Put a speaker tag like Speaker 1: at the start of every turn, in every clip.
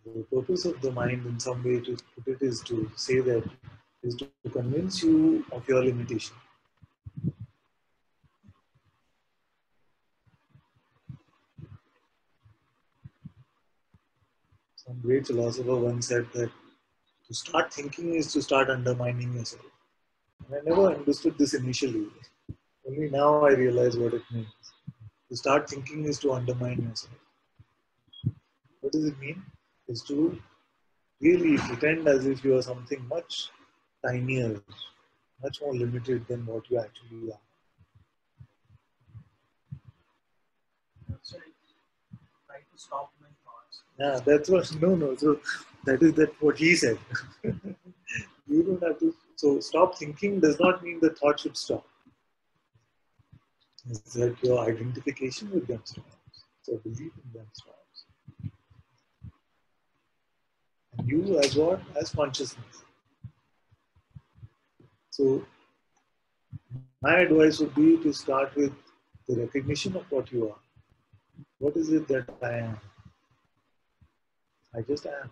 Speaker 1: The purpose of the mind, in some way to put it, is to say that, is to convince you of your limitation. Some great philosopher once said that to start thinking is to start undermining yourself. And I never understood this initially. Only now I realize what it means. To start thinking is to undermine yourself. What does it mean? Is to really pretend as if you are something much tinier, much more limited than what you actually are.
Speaker 2: So try to stop my thoughts.
Speaker 1: Yeah, that's what. No. So that is what he said. You don't have to. So stop thinking does not mean the thought should stop. It's that your identification with them stops. So belief in them stops. And you as what? As consciousness. So my advice would be to start with the recognition of what you are. What is it that I am? I just am.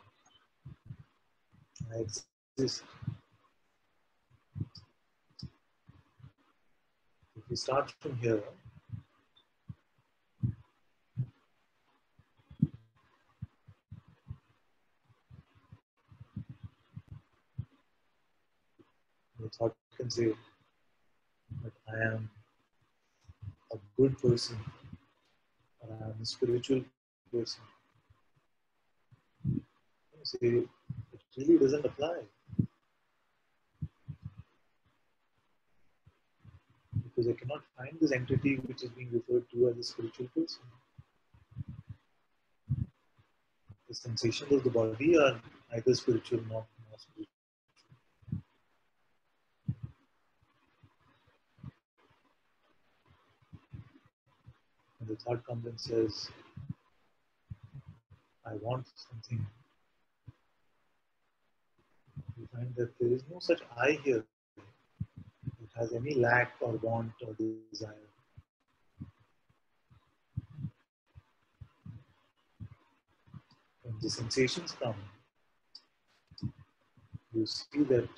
Speaker 1: I exist. If you start from here, the thought can say that I am a good person, or I am a spiritual person. You say it really doesn't apply, because I cannot find this entity which is being referred to as a spiritual person. The sensations of the body are neither spiritual nor spiritual. And the thought comes and says, I want something. You find that there is no such I here that has any lack or want or desire. When the sensations come, you see that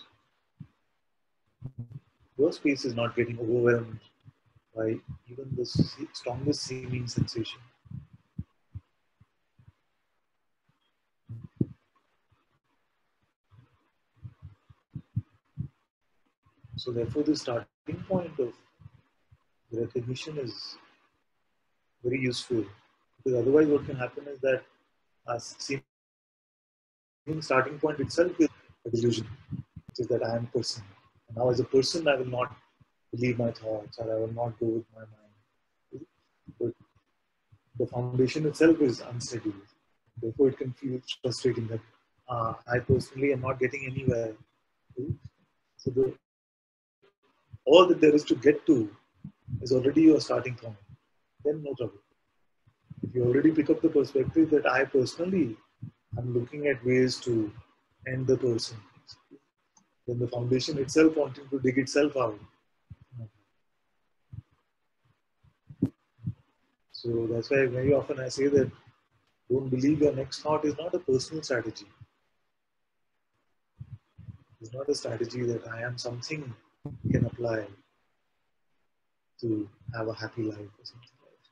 Speaker 1: your space is not getting overwhelmed by even the strongest seeming sensation. So therefore the starting point of the recognition is very useful, because otherwise what can happen is that a seeming starting point itself is a delusion, which is that I am a person. And now as a person I will not believe my thoughts, or I will not go with my mind. But the foundation itself is unsteady. Therefore it can feel frustrating that I personally am not getting anywhere. So all that there is to get to is already your starting point. Then no trouble. If you already pick up the perspective that I personally am looking at ways to end the person, then the foundation itself wanting to dig itself out. So that's why very often I say that don't believe your next thought is not a personal strategy. It's not a strategy that I am something you can apply to have a happy life or something like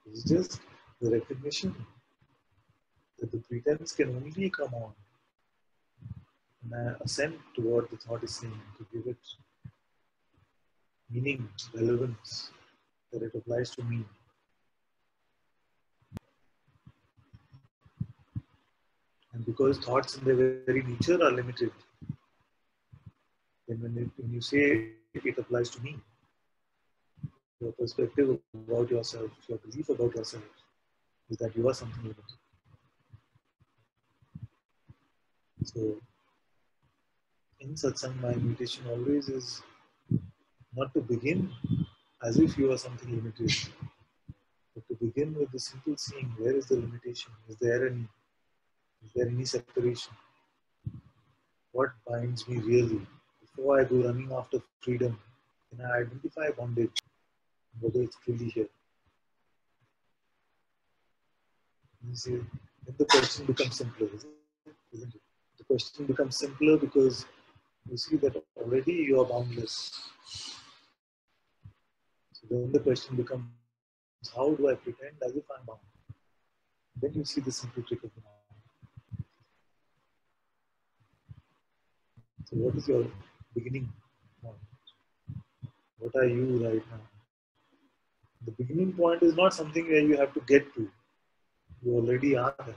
Speaker 1: that. It's just the recognition that the pretense can only come on and assent to what the thought is saying, to give it meaning, relevance, that it applies to me. And because thoughts in their very nature are limited, then when you say it applies to me, your perspective about yourself, your belief about yourself, is that you are something limited. So, in satsang, my invitation always is not to begin as if you are something limited, but to begin with the simple seeing, where is the limitation? Is there any separation? What binds me really? Before I go running after freedom, can I identify bondage, whether it's truly here? You see, then the question becomes simpler, isn't it? The question becomes simpler because you see that already you are boundless. So then the question becomes, how do I pretend as if I'm bound? Then you see the simple trick of the mind. So what is your beginning point? What are you right now? The beginning point is not something where you have to get to. You already are there.